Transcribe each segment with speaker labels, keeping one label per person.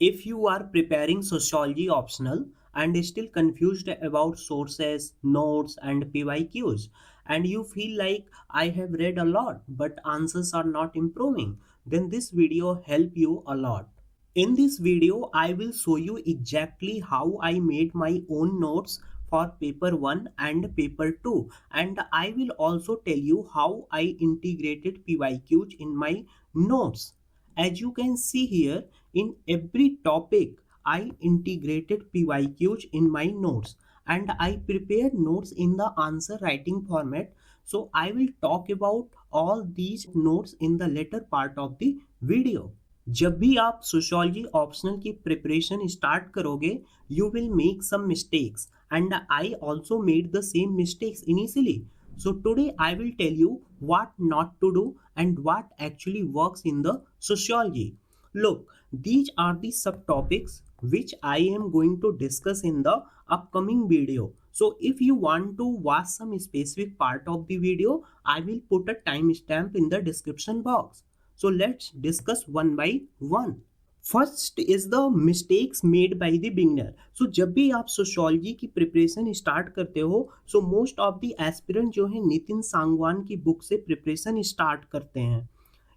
Speaker 1: If you are preparing sociology optional and still confused about sources, notes, and PYQs, and you feel like I have read a lot but answers are not improving, then this video help you a lot. In this video, I will show you exactly how I made my own notes for paper 1 and paper 2, and I will also tell you how I integrated PYQs in my notes. As you can see here, in every topic I integrated PYQs in my notes, and I prepared notes in the answer writing format. So I will talk about all these notes in the later part of the video. जब भी आप sociology optional की preparation start करोगे you will make some mistakes and I also made the same mistakes initially. So today I will tell you what not to do and what actually works in the sociology. Look, these are the subtopics which I am going to discuss in the upcoming video. So if you want to watch some specific part of the video, I will put a timestamp in the description box. So let's discuss one by one. First is the mistakes made by the beginner. So जब भी आप sociology की preparation start करते हो so most of the aspirant जो है नितिन सांगवान की book से प्रिपरेशन स्टार्ट करते हैं.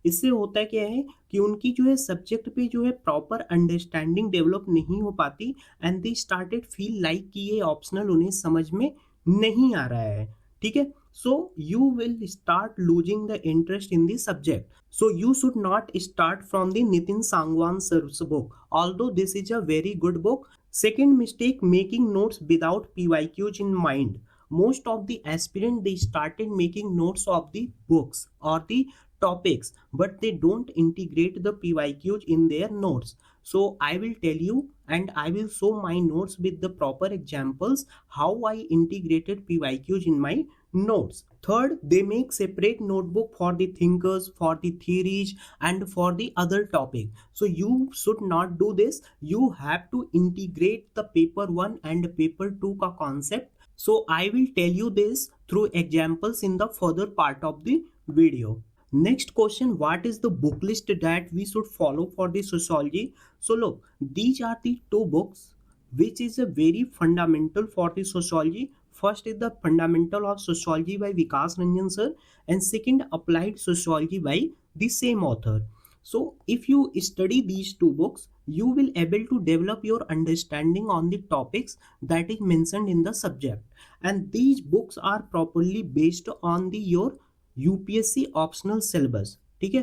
Speaker 1: इससे होता क्या है कि उनकी जो है सब्जेक्ट पे जो है प्रॉपर अंडरस्टैंडिंग डेवलप नहीं हो पाती and they started feel like कि ये ऑप्शनल उन्हें समझ में नहीं आ रहा है. ठीक है, so you will start losing the interest in the subject. So you should not start from the Nitin Sangwan sir's book, although this is a very good book. Second mistake, making notes without PYQs in mind. Most of the aspirants they started making notes of the books or the topics, but they don't integrate the PYQs in their notes. So I will tell you and I will show my notes with the proper examples how I integrated PYQs in my notes. Third, they make separate notebook for the thinkers, for the theories, and for the other topic. So you should not do this. You have to integrate the paper 1 and paper 2 ka concept. So I will tell you this through examples in the further part of the video. Next question, what is the book list that we should follow for the sociology? So look, these are the two books which is a very fundamental for the sociology. First is the Fundamental of Sociology by Vikas Ranjan sir, and second Applied Sociology by the same author. So if you study these two books, you will able to develop your understanding on the topics that is mentioned in the subject. And these books are properly based on the your UPSC optional syllabus. ठीक है,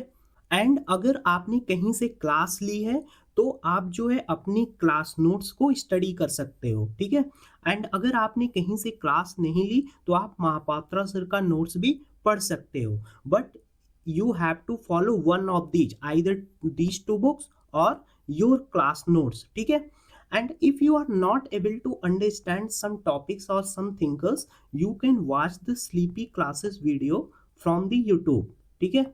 Speaker 1: and अगर आपने कहीं से class ली है तो आप जो है अपनी क्लास नोट्स को स्टडी कर सकते हो. ठीक है, एंड अगर आपने कहीं से क्लास नहीं ली तो आप महापात्रा सर का नोट्स भी पढ़ सकते हो. But you have to follow one of these, either these two books or your class notes. ठीक है, and if you are not able to understand some topics or some thinkers, you can watch the sleepy classes video from the YouTube. ठीक है,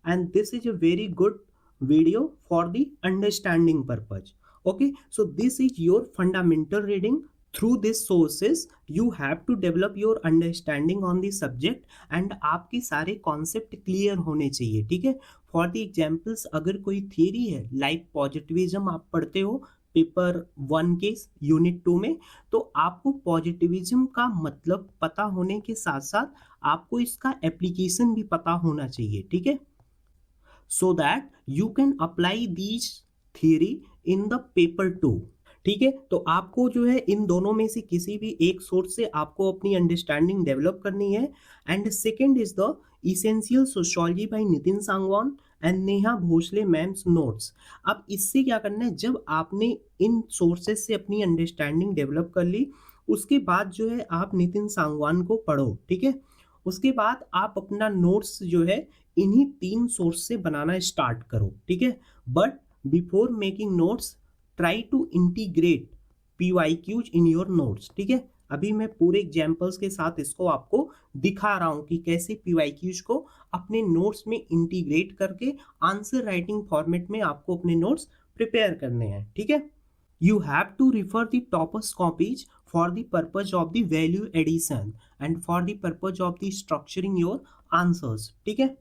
Speaker 1: and this is a very good video for the understanding purpose. Okay, so this is your fundamental reading. Through these sources you have to develop your understanding on the subject and आपके सारे concept clear होने चाहिए. ठीक है, for the examples अगर कोई theory है like positivism आप पढ़ते हो पेपर 1 के यूनिट 2 में, तो आपको पॉजिटिविज्म का मतलब पता होने के साथ साथ आपको इसका एप्लीकेशन भी पता होना चाहिए. ठीक है, so that you can apply these theory in the paper 2. ठीक है, तो आपको जो है इन दोनों में से किसी भी एक सोर्स से आपको अपनी अंडरस्टैंडिंग डेवलप करनी है. And second is the essential sociology by Nitin Sangwan and Neha Bhosle ma'am's notes. अब इससे क्या करना है, जब आपने इन सोर्सेज से अपनी अंडरस्टैंडिंग डेवलप कर ली उसके बाद जो है आप नितिन सांगवान को पढ़ो. ठीक है, उसके बाद आप अपना नोट्स जो है इन्हीं 3 सोर्स से बनाना स्टार्ट करो. ठीक है, but before making notes try to integrate PYQs in your notes. ठीक है, अभी मैं पूरे एग्जाम्पल्स के साथ इसको आपको दिखा रहा हूं कि कैसे PYQs को अपने नोट्स में इंटीग्रेट करके आंसर राइटिंग फॉर्मेट में आपको अपने नोट्स प्रिपेयर करने हैं. ठीक है, you have to refer the topmost copies for the purpose of the value addition and for the purpose of the structuring your answers. ठीक है,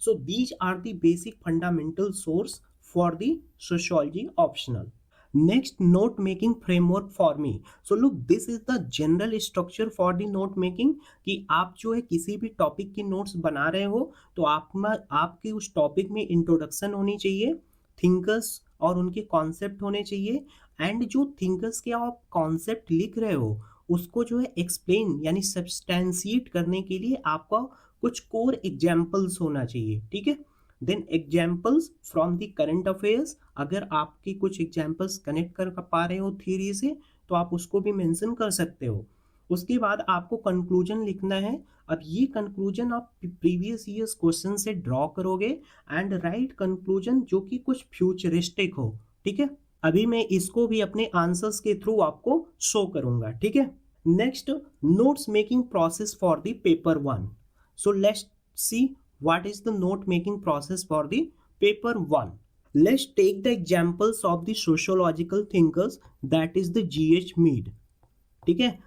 Speaker 1: so these are the basic fundamental source for the sociology optional. Next, note making framework for me. So look, this is the general structure for the note making, कि आप जो है किसी भी topic की notes बना रहे हो तो आप में आपकी उस टॉपिक में इंट्रोडक्शन होनी चाहिए, थिंकर्स और उनके कॉन्सेप्ट होने चाहिए, एंड जो थिंकर्स के आप कॉन्सेप्ट लिख रहे हो उसको जो है एक्सप्लेन यानी सब्सटेंशिएट करने के लिए आपका कुछ कोर एग्जाम्पल्स होना चाहिए, ठीक है। Then examples from the current affairs, अगर आपकी कुछ एग्जाम्पल्स कनेक्ट कर पा रहे हो थ्योरी से तो आप उसको भी मेंशन कर सकते हो। उसके बाद आपको कंक्लूजन लिखना है। अब ये कंक्लूजन आप प्रीवियस ईयर्स क्वेश्चन से ड्रॉ करोगे एंड राइट कंक्लूजन जो कि कुछ फ्यूचरिस्टिक हो, ठीक है। अभी मैं इसको भी अपने आंसर्स के थ्रू आपको शो करूंगा, ठीक है। Next, notes making process for the paper 1. So let's see what is the note making process for the paper 1. Let's take the examples of the sociological thinkers, that is the G.H. Mead. ठीक है,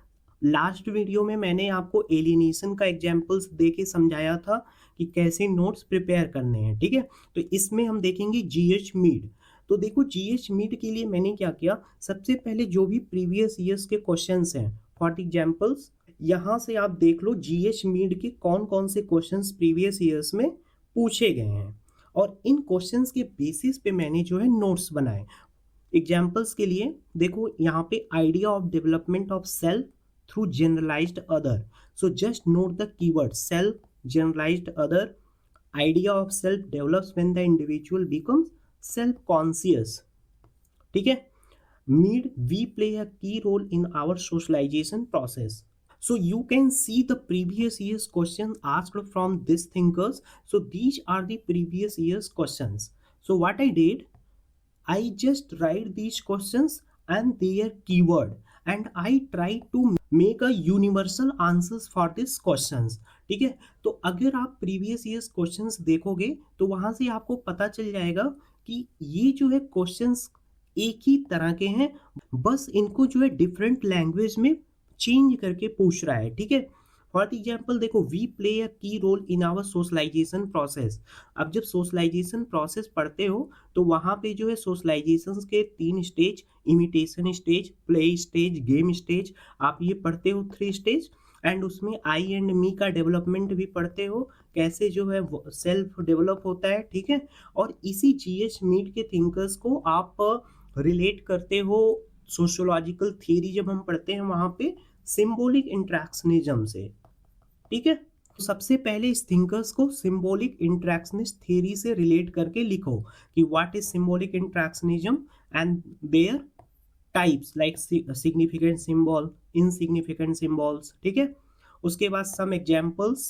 Speaker 1: last video में मैंने आपको alienation का examples दे के समझाया था कि कैसे नोट्स प्रिपेयर करने हैं, ठीक है। तो इसमें हम देखेंगे G.H. मीड। तो देखो G.H. मीड के लिए मैंने क्या किया, सबसे पहले जो भी प्रीवियस ईयर्स के क्वेश्चंस हैं फॉर द एग्जाम्पल्स, यहाँ से आप देख लो G.H. मीड के कौन कौन से क्वेश्चंस प्रीवियस ईयर्स में पूछे गए हैं और इन क्वेश्चंस के बेसिस पे मैंने जो है नोट्स बनाए। एग्जाम्पल्स के लिए देखो यहाँ पे idea of development of self through generalized other. So just note the keyword self, generalized other. Idea of self develops when the individual becomes self-conscious. ठीक है, Mead, we play a key role in our socialization process. So you can see the previous year's questions asked from these thinkers. So these are the previous year's questions. So what I did, I just write these questions and their keyword and I try to make a universal answers for these questions. ठीक है, तो अगर आप previous years questions देखोगे तो वहां से आपको पता चल जाएगा कि ये जो है क्वेश्चंस एक ही तरह के हैं, बस इनको जो है डिफरेंट लैंग्वेज में चेंज करके पूछ रहा है, ठीक है। फॉर एग्जाम्पल देखो, we play a key role in our socialisation process. अब जब सोशलाइजेशन प्रोसेस पढ़ते हो तो वहाँ पे जो है सोशलाइजेशन के 3 stage, imitation stage, play stage, game stage, आप ये पढ़ते हो 3 स्टेज, एंड उसमें आई एंड मी का डेवलपमेंट भी पढ़ते हो, कैसे जो है सेल्फ डेवलप होता है, ठीक है। और इसी G.H. मीड के थिंकर्स को आप रिलेट करते हो सोशियोलॉजिकल थियरी जब हम पढ़ते हैं वहाँ पे सिंबॉलिक इंट्रैक्शनिज्म से, ठीक है। तो सबसे इस थिंकर्स को सिंबॉलिक इंट्रैक्शनिस्ट थ्योरी से रिलेट करके लिखो कि what is symbolic interactionism and their types like significant symbol, insignificant symbols, ठीक है। उसके बाद सम एग्जांपल्स,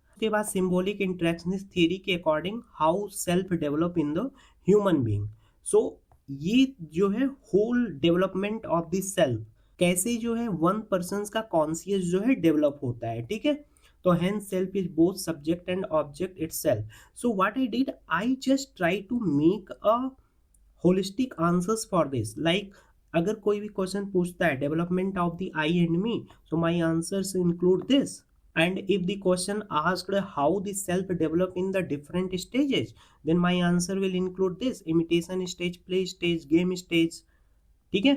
Speaker 1: उसके बाद सिंबॉलिक इंट्रैक्शनिस्ट थ्योरी के according how self develop in the human being. So ये जो है whole development of the self, कैसे जो है वन पर्सन का कॉन्शियस जो है डेवलप होता है, ठीक है। तो hence self is both subject and object itself. So what I did, I just try to make a holistic answers for this. Like अगर कोई भी क्वेश्चन पूछता है development of the I and me, so my answers include this. And if the question asked how the self develop in the different stages, then my answer will include this: imitation stage, play stage, game stage, ठीक है।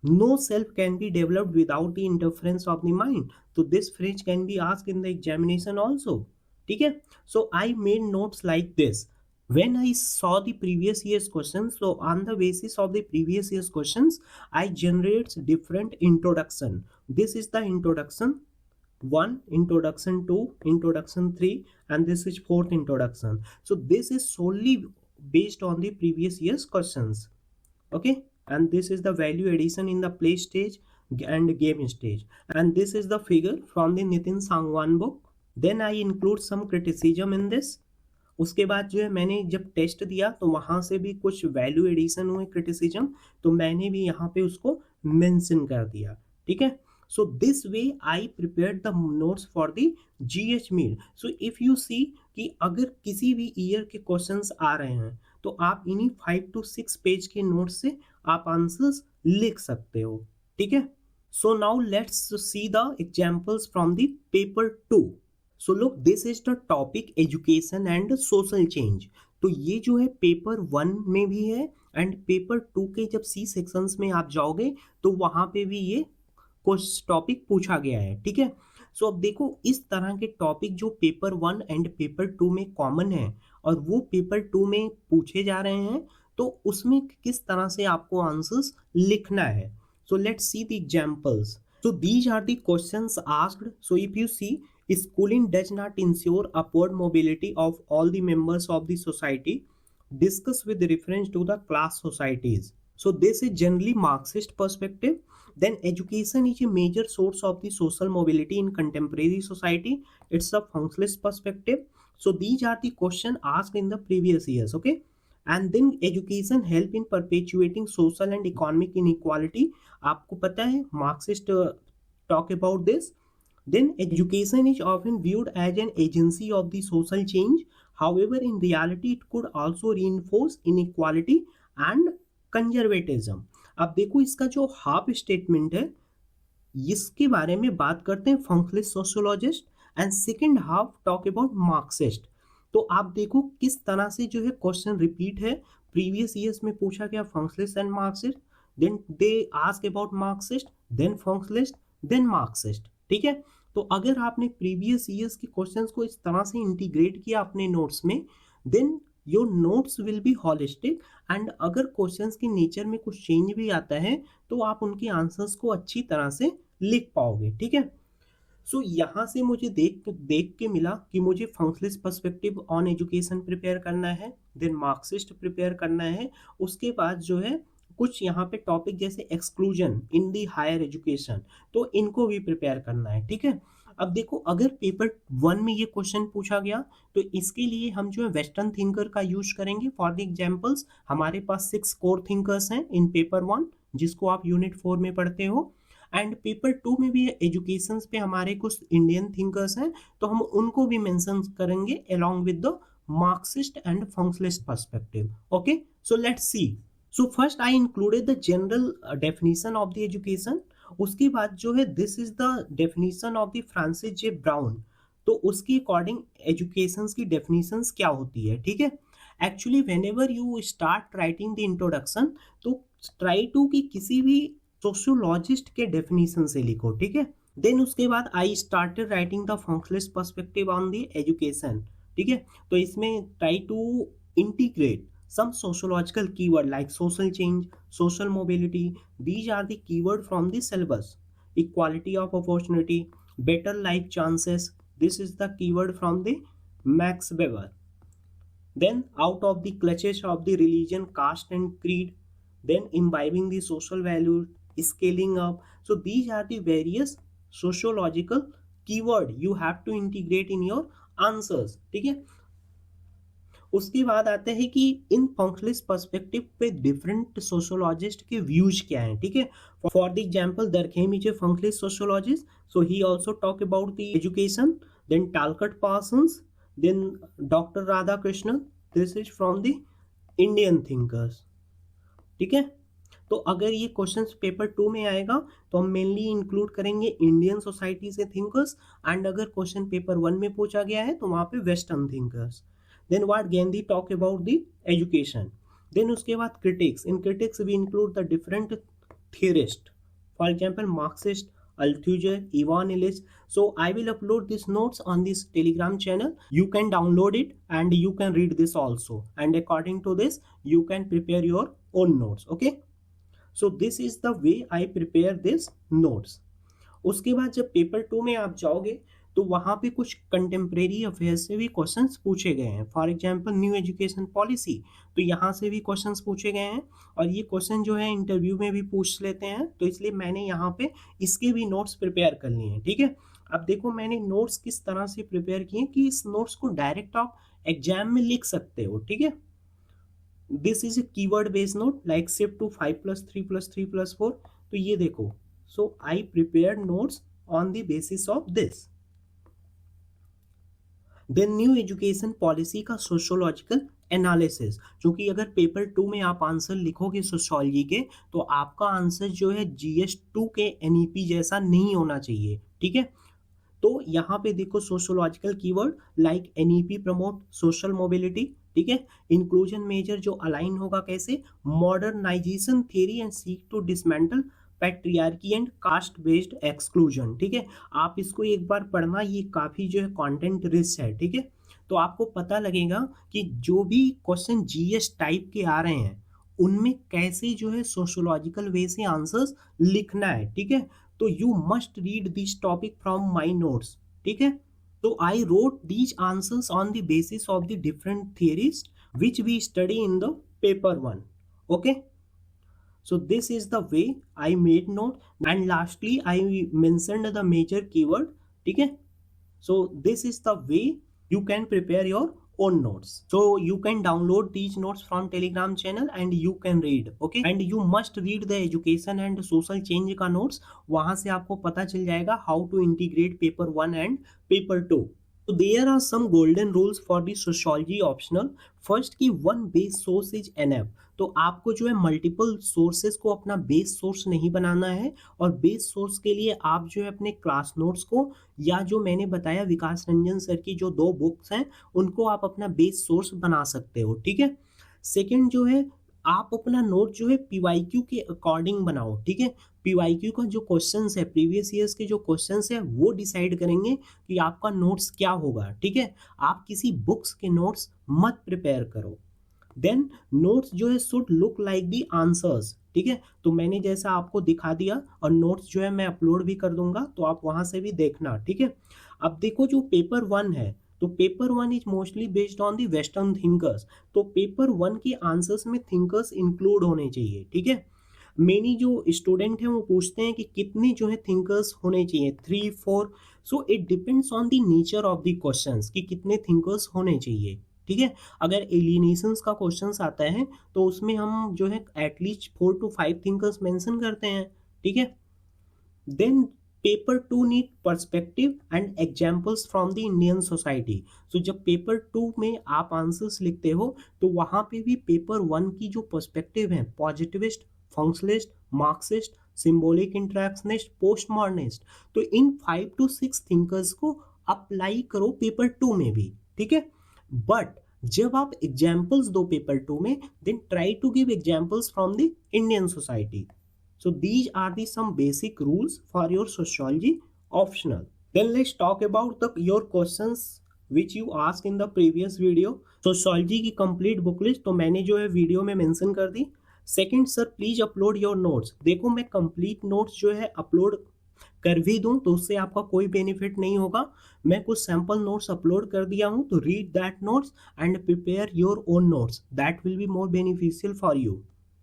Speaker 1: No self can be developed without the interference of the mind. So this phrase can be asked in the examination also. ठीक है, so I made notes like this. When I saw the previous year's questions, so on the basis of the previous year's questions, I generate different introduction. This is the introduction 1, introduction 2, introduction 3, and this is 4th introduction. So this is solely based on the previous year's questions. Okay. And this is the value addition in the play stage and game stage, and this is the figure from the Nitin Sangwan book. Then I include some criticism in this. उसके बाद जो है मैंने जब test दिया तो वहां से भी कुछ वैल्यू एडिशन हुए क्रिटिसिज्म, तो मैंने भी यहाँ पे उसको मेंशन कर दिया, ठीक है। So this way I prepare the notes for the G.H. Mead. So if you see कि अगर किसी भी ईयर के क्वेश्चंस आ रहे हैं तो आप इन्हीं 5 to 6 पेज के नोट्स से आप आंसर्स लिख सकते हो, ठीक है। So now let's see the examples from the paper 2। So look, this is the topic education and social change. तो ये जो है पेपर 1 में भी है एंड पेपर 2 के जब सी सेक्शंस में आप जाओगे तो वहां पे भी ये कुछ टॉपिक पूछा गया है, ठीक है। सो अब देखो इस तरह के टॉपिक जो पेपर 1 एंड पेपर 2 में कॉमन है और वो पेपर 2 में पूछे जा रहे हैं, तो उसमें किस तरह से आपको आंसर्स लिखना है। So let's see the examples. So these are the questions asked. So if you see, schooling does not ensure upward mobility of all the members of the society. Discuss with reference to the class societies. So this is generally Marxist perspective. Then education is a major source of the social mobility in contemporary society. It's a functionalist perspective. So these are the questions asked in the previous years, okay? And then education help in perpetuating social and economic inequality. आपको पता है Marxist talk about this. Then education is often viewed as an agency of the social change. However, in reality, it could also reinforce inequality and conservatism. अब देखो इसका जो half statement है इसके बारे में बात करते हैं functionalist sociologist, and second half talk about Marxist. तो आप देखो किस तरह से जो है क्वेश्चन रिपीट है। प्रीवियस ईयर्स में पूछा गया functionalist and Marxist, then they ask about Marxist, then functionalist, then Marxist, ठीक है। तो अगर आपने प्रीवियस ईयर्स के क्वेश्चंस को इस तरह से इंटीग्रेट किया अपने नोट्स में, then your notes will be holistic, and अगर क्वेश्चंस के नेचर में कुछ चेंज भी आता है तो आप उनके आंसर्स को अच्छी तरह से लिख पाओगे, ठीक है। सो यहाँ से मुझे देख देख के मिला कि मुझे functionalist perspective on education prepare करना है, देन मार्क्सिस्ट प्रिपेयर करना है। उसके बाद जो है कुछ यहाँ पे टॉपिक जैसे exclusion in the higher education, तो इनको भी प्रिपेयर करना है, ठीक है। अब देखो अगर पेपर 1 में ये क्वेश्चन पूछा गया तो इसके लिए हम जो है वेस्टर्न थिंकर का यूज करेंगे फॉर द एग्जांपल्स। हमारे पास 6 कोर थिंकर्स हैं इन पेपर 1, जिसको आप यूनिट 4 में पढ़ते हो। एंड पेपर 2 में भी एजुकेशन पे हमारे कुछ इंडियन थिंकर्स हैं, तो हम उनको भी मेंशन करेंगे along with the Marxist and functionalist perspective. Okay, so let's C. So first I included the general definition of the education. उसके बाद जो है this is the definition of the Francis J brown. तो उसके according education की definitions क्या होती है, ठीक है। Actually when ever you start writing the introduction, तो ट्राई टू कि किसी भी सोशियोलॉजिस्ट के डेफिनेशन से लिखो, ठीक है। देन उसके बाद I started writing the functionalist perspective on the education, ठीक है। तो इसमें try to integrate some sociological keyword like social change, social mobility. These are the keyword from the syllabus. Equality of opportunity, better life chances. This is the keyword from the Max Weber. Then out of the clutches of the religion, caste and creed. Then imbibing the social values, scaling up. So these are the various sociological keyword you have to integrate in your answers, ठीक है। उसके बाद आते हैं कि इन functionalist perspective पे different sociologist के व्यूज क्या हैं, ठीक है। For the example Durkheim is a functionalist sociologist, so he also talk about the education. Then Talcott Parsons, then doctor Radhakrishnan, this is from the Indian thinkers, ठीक है। तो अगर ये क्वेश्चंस पेपर 2 में आएगा तो हम मेनली इंक्लूड करेंगे इंडियन सोसाइटी से थिंकर्स, एंड अगर क्वेश्चन पेपर 1 में पूछा गया है तो वहाँ पे western thinkers. Then what Gandhi talk about the education. Then उसके बाद critics. In critics we include the different theorists. For example, Marxist, Althusser, Ivan Illich. So I will upload these notes on this Telegram channel. You can download it and you can read this also. And according to this, you can prepare your own notes. Okay. So this is the way I prepare these notes. उसके बाद जब paper 2 में आप जाओगे तो वहाँ पे कुछ कंटेम्प्रेरी अफेयर्स से भी क्वेश्चंस पूछे गए हैं। For example new education policy, तो यहाँ से भी क्वेश्चंस पूछे गए हैं और ये क्वेश्चन जो है इंटरव्यू में भी पूछ लेते हैं, तो इसलिए मैंने यहाँ पे इसके भी नोट्स प्रिपेयर कर लिए हैं, ठीक है। अब देखो मैंने नोट्स किस तरह से प्रिपेयर किए कि इस नोट्स को डायरेक्ट आप एग्जाम में लिख सकते हो, ठीक है। This is a keyword based note like shift to 5+3+3+4। तो ये देखो, so I prepare notes on the basis of this. Then new education policy का सोशियोलॉजिकल एनालिसिस, क्योंकि अगर पेपर 2 में आप आंसर लिखोगे सोशियोलॉजी के तो आपका आंसर जो है GS2 के NEP जैसा नहीं होना चाहिए, ठीक है। तो यहाँ पे देखो sociological keyword like NEP promote social mobility, ठीक है। इंक्लूजन मेजर जो अलाइन होगा कैसे, modernisation theory and seek to dismantle patriarchy and caste based exclusion, ठीक है। आप इसको एक बार पढ़ना, ये काफी जो है कंटेंट रिच है, ठीक है। तो आपको पता लगेगा कि जो भी क्वेश्चन जीएस टाइप के आ रहे हैं उनमें कैसे जो है सोशोलॉजिकल वे से आंसर्स लिखना है, ठीक है। तो you must read this topic from my notes, ठीक है। So I wrote these answers on the basis of the different theories which we study in the paper one. Okay. So this is the way I made note, and lastly I mentioned the major keyword. Okay. So this is the way you can prepare your own notes. So you can download these notes from Telegram channel and you can read. Okay. And you must read the education and social change का notes. वहां से आपको पता चल जाएगा how to integrate paper 1 and paper 2. So there are some golden rules for the sociology optional. First की one base source is enough. तो आपको जो है मल्टीपल सोर्सेज को अपना बेस सोर्स नहीं बनाना है, और बेस सोर्स के लिए आप जो है अपने क्लास नोट्स को या जो मैंने बताया विकास रंजन सर की जो 2 बुक्स हैं उनको आप अपना बेस सोर्स बना सकते हो, ठीक है। सेकंड जो है, आप अपना नोट जो है पीवाईक्यू के अकॉर्डिंग बनाओ, ठीक है। पीवाईक्यू का जो क्वेश्चंस है, प्रीवियस ईयर्स के जो क्वेश्चंस है वो डिसाइड करेंगे कि आपका नोट्स क्या होगा, ठीक है। आप किसी बुक्स के नोट्स मत प्रिपेयर करो। देन नोट्स जो है should look like the answers, ठीक है। तो मैंने जैसा आपको दिखा दिया, और नोट्स जो है मैं अपलोड भी कर दूंगा, तो आप वहां से भी देखना, ठीक है। अब देखो जो पेपर 1 है, तो paper 1 is mostly based on the western thinkers. तो पेपर 1 के आंसर्स में थिंकर्स इंक्लूड होने चाहिए, ठीक है। मेनी जो स्टूडेंट हैं वो पूछते हैं कि कितने जो है थिंकर्स होने चाहिए, 3 4। So it depends on the nature of the questions कि कितने थिंकर्स होने चाहिए, ठीक है। अगर एलिनेशंस का क्वेश्चंस आता है तो उसमें हम जो है एटलीस्ट 4 to 5 थिंकर्स मेंशन करते हैं, ठीक है। Then paper 2 need perspective and examples from the Indian society. So जब पेपर 2 में आप आंसर्स लिखते हो तो वहां पे भी पेपर 1 की जो पर्सपेक्टिव है, positivist, functionalist, Marxist, symbolic interactionist, post modernist, तो इन 5 to 6 थिंकर्स को अप्लाई करो पेपर 2 में भी, ठीक है। बट जब आप एग्जाम्पल्स दो पेपर 2 में, then try to give examples from the Indian society. So these are the some basic rules for your sociology optional. Then let's talk about your questions which you asked in the previous video. Sociology की complete book list तो मैंने जो है video में mention कर दी. Second sir please upload your notes. देखो मैं कंप्लीट नोट्स जो है अपलोड कर भी दूं तो उससे आपका कोई बेनिफिट नहीं होगा. मैं कुछ सैंपल नोट्स अपलोड कर दिया हूं, तो read that notes and prepare your own notes. That will be more beneficial for you.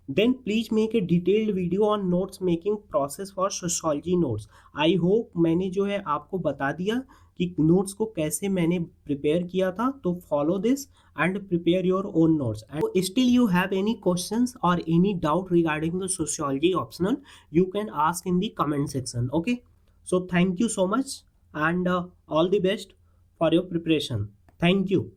Speaker 1: Then please make a detailed video on notes making process for sociology notes. I hope मैंने जो है आपको बता दिया कि नोट्स को कैसे मैंने प्रिपेयर किया था. तो follow this and prepare your own notes. And still you have any questions और any doubt regarding the sociology optional, you can ask in the comment section. Okay, so thank you so much and all the best for your preparation. Thank you.